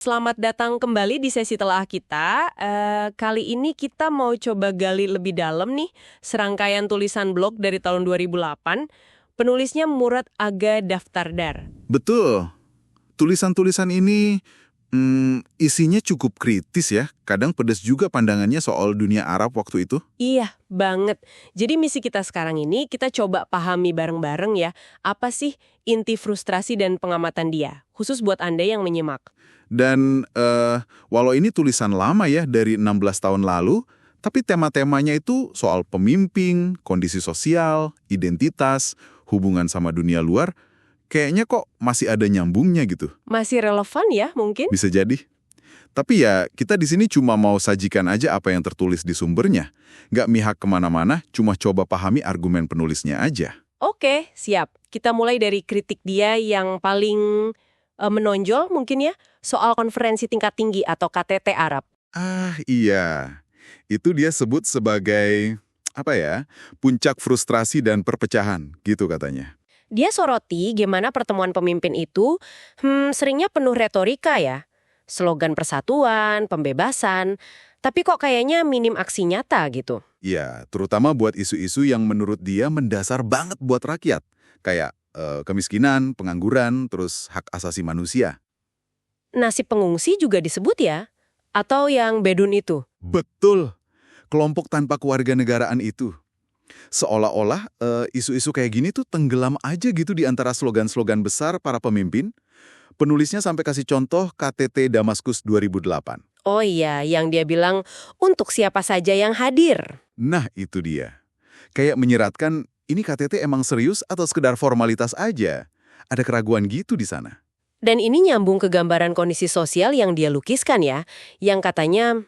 Selamat datang kembali di sesi telah kita. Kali ini kita mau coba gali lebih dalam nih serangkaian tulisan blog dari tahun 2008. Penulisnya Murad Aga Daftardar. Betul. Tulisan-tulisan ini isinya cukup kritis ya. Kadang pedas juga pandangannya soal dunia Arab waktu itu. Iya, banget. Jadi misi kita sekarang ini kita coba pahami bareng-bareng ya, apa sih inti frustrasi dan pengamatan dia, khusus buat Anda yang menyimak. Dan walau ini tulisan lama ya dari 16 tahun lalu, tapi tema-temanya itu soal pemimpin, kondisi sosial, identitas, hubungan sama dunia luar, kayaknya kok masih ada nyambungnya gitu. Masih relevan ya mungkin? Bisa jadi. Tapi ya kita di sini cuma mau sajikan aja apa yang tertulis di sumbernya. Nggak mihak kemana-mana, cuma coba pahami argumen penulisnya aja. Oke, siap. Kita mulai dari kritik dia yang paling menonjol mungkin ya, soal konferensi tingkat tinggi atau KTT Arab. Ah iya, itu dia sebut sebagai, puncak frustrasi dan perpecahan, gitu katanya. Dia soroti gimana pertemuan pemimpin itu seringnya penuh retorika ya. Slogan persatuan, pembebasan, tapi kok kayaknya minim aksi nyata gitu. Iya, terutama buat isu-isu yang menurut dia mendasar banget buat rakyat. Kayak kemiskinan, pengangguran, terus hak asasi manusia. Nasib pengungsi juga disebut ya? Atau yang bedun itu? Betul, kelompok tanpa kewarganegaraan itu. Seolah-olah isu-isu kayak gini tuh tenggelam aja gitu di antara slogan-slogan besar para pemimpin. Penulisnya sampai kasih contoh KTT Damaskus 2008. Oh iya, yang dia bilang untuk siapa saja yang hadir. Nah, itu dia. Kayak menyeratkan, ini KTT emang serius atau sekedar formalitas aja? Ada keraguan gitu di sana. Dan ini nyambung ke gambaran kondisi sosial yang dia lukiskan ya, yang katanya,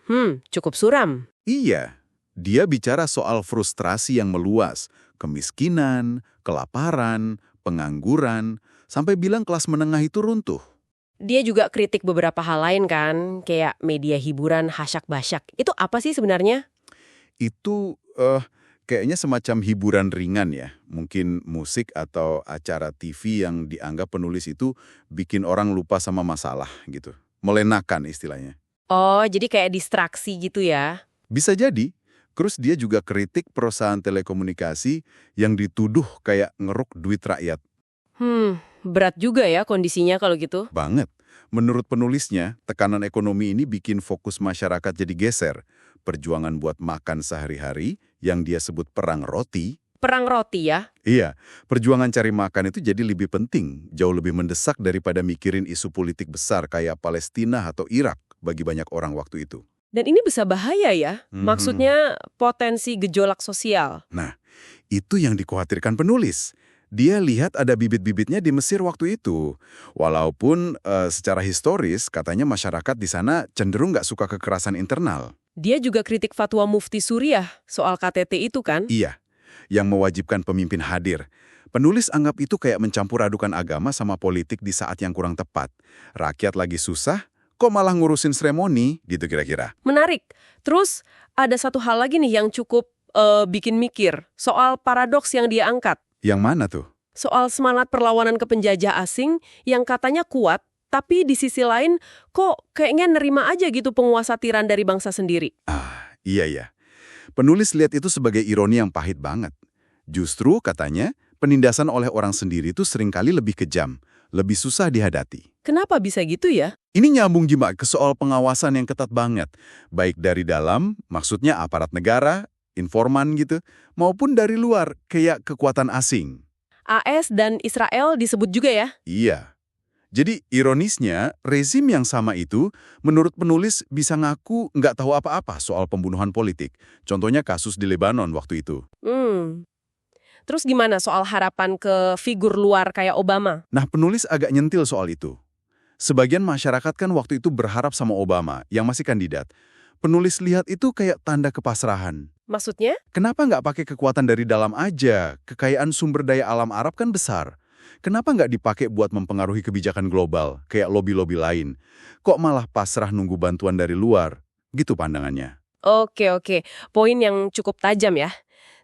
cukup suram. Iya, dia bicara soal frustrasi yang meluas, kemiskinan, kelaparan, pengangguran, sampai bilang kelas menengah itu runtuh. Dia juga kritik beberapa hal lain kan, kayak media hiburan hasyak-basyak. Itu apa sih sebenarnya? Itu kayaknya semacam hiburan ringan ya. Mungkin musik atau acara TV yang dianggap penulis itu bikin orang lupa sama masalah gitu. Melenakan istilahnya. Oh, jadi kayak distraksi gitu ya? Bisa jadi. Terus dia juga kritik perusahaan telekomunikasi yang dituduh kayak ngeruk duit rakyat. Berat juga ya kondisinya kalau gitu. Banget. Menurut penulisnya, tekanan ekonomi ini bikin fokus masyarakat jadi geser. Perjuangan buat makan sehari-hari yang dia sebut perang roti. Perang roti ya? Iya, perjuangan cari makan itu jadi lebih penting, jauh lebih mendesak daripada mikirin isu politik besar kayak Palestina atau Irak bagi banyak orang waktu itu. Dan ini bisa bahaya ya? Maksudnya potensi gejolak sosial. Nah, itu yang dikhawatirkan penulis. Dia lihat ada bibit-bibitnya di Mesir waktu itu. Walaupun secara historis katanya masyarakat di sana cenderung nggak suka kekerasan internal. Dia juga kritik fatwa Mufti Suriah soal KTT itu kan? Iya, yang mewajibkan pemimpin hadir. Penulis anggap itu kayak mencampur adukan agama sama politik di saat yang kurang tepat. Rakyat lagi susah, kok malah ngurusin seremoni, gitu kira-kira. Menarik. Terus ada satu hal lagi nih yang cukup bikin mikir, soal paradoks yang dia angkat. Yang mana tuh? Soal semangat perlawanan ke penjajah asing yang katanya kuat, tapi di sisi lain kok kayaknya nerima aja gitu penguasa tiran dari bangsa sendiri. Ah, iya. Penulis lihat itu sebagai ironi yang pahit banget. Justru, katanya, penindasan oleh orang sendiri itu seringkali lebih kejam, lebih susah dihadapi. Kenapa bisa gitu ya? Ini nyambung juga ke soal pengawasan yang ketat banget. Baik dari dalam, maksudnya aparat negara, informan gitu, maupun dari luar, kayak kekuatan asing. AS dan Israel disebut juga ya? Iya. Jadi ironisnya, rezim yang sama itu, menurut penulis bisa ngaku nggak tahu apa-apa soal pembunuhan politik. Contohnya kasus di Lebanon waktu itu. Terus gimana soal harapan ke figur luar kayak Obama? Nah, penulis agak nyentil soal itu. Sebagian masyarakat kan waktu itu berharap sama Obama, yang masih kandidat. Penulis lihat itu kayak tanda kepasrahan. Maksudnya? Kenapa nggak pakai kekuatan dari dalam aja? Kekayaan sumber daya alam Arab kan besar. Kenapa nggak dipakai buat mempengaruhi kebijakan global, kayak lobi-lobi lain? Kok malah pasrah nunggu bantuan dari luar? Gitu pandangannya. Oke. Poin yang cukup tajam ya.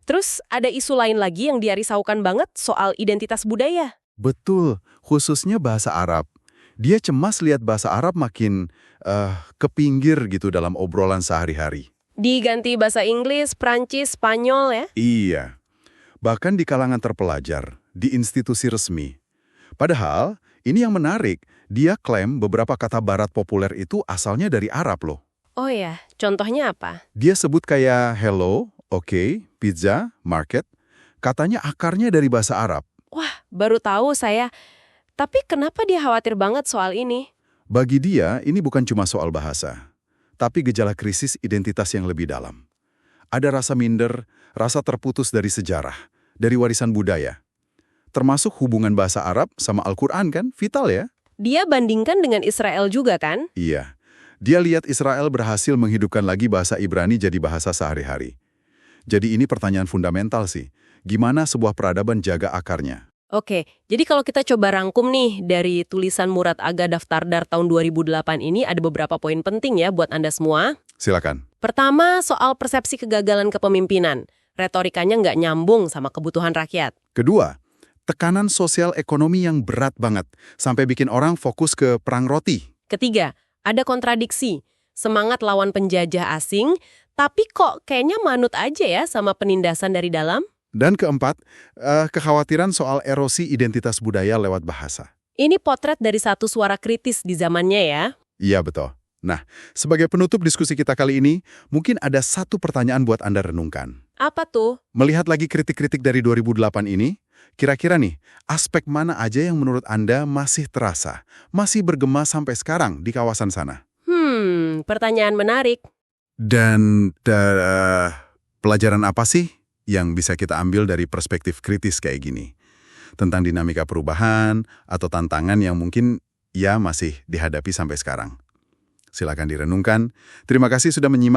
Terus ada isu lain lagi yang dia risaukan banget soal identitas budaya. Betul, khususnya bahasa Arab. Dia cemas lihat bahasa Arab makin ke pinggir gitu dalam obrolan sehari-hari. Diganti bahasa Inggris, Prancis, Spanyol ya? Iya. Bahkan di kalangan terpelajar, di institusi resmi. Padahal, ini yang menarik, dia klaim beberapa kata barat populer itu asalnya dari Arab loh. Oh ya, contohnya apa? Dia sebut kayak hello, okay, pizza, market. Katanya akarnya dari bahasa Arab. Wah, baru tahu saya. Tapi kenapa dia khawatir banget soal ini? Bagi dia, ini bukan cuma soal bahasa, tapi gejala krisis identitas yang lebih dalam. Ada rasa minder, rasa terputus dari sejarah, dari warisan budaya. Termasuk hubungan bahasa Arab sama Al-Quran kan, vital ya? Dia bandingkan dengan Israel juga kan? Iya. Dia lihat Israel berhasil menghidupkan lagi bahasa Ibrani jadi bahasa sehari-hari. Jadi ini pertanyaan fundamental sih. Gimana sebuah peradaban jaga akarnya? Oke, jadi kalau kita coba rangkum nih dari tulisan Murad Aga Daftar Dar tahun 2008 ini ada beberapa poin penting ya buat Anda semua. Silakan. Pertama, soal persepsi kegagalan kepemimpinan. Retorikanya nggak nyambung sama kebutuhan rakyat. Kedua, tekanan sosial ekonomi yang berat banget, sampai bikin orang fokus ke perang roti. Ketiga, ada kontradiksi. Semangat lawan penjajah asing, tapi kok kayaknya manut aja ya sama penindasan dari dalam? Dan keempat, kekhawatiran soal erosi identitas budaya lewat bahasa. Ini potret dari satu suara kritis di zamannya ya. Iya, betul. Nah, sebagai penutup diskusi kita kali ini, mungkin ada satu pertanyaan buat Anda renungkan. Apa tuh? Melihat lagi kritik-kritik dari 2008 ini, kira-kira nih, aspek mana aja yang menurut Anda masih terasa, masih bergema sampai sekarang di kawasan sana? Pertanyaan menarik. Dan pelajaran apa sih yang bisa kita ambil dari perspektif kritis kayak gini? Tentang dinamika perubahan atau tantangan yang mungkin ya masih dihadapi sampai sekarang. Silakan direnungkan. Terima kasih sudah menyimak.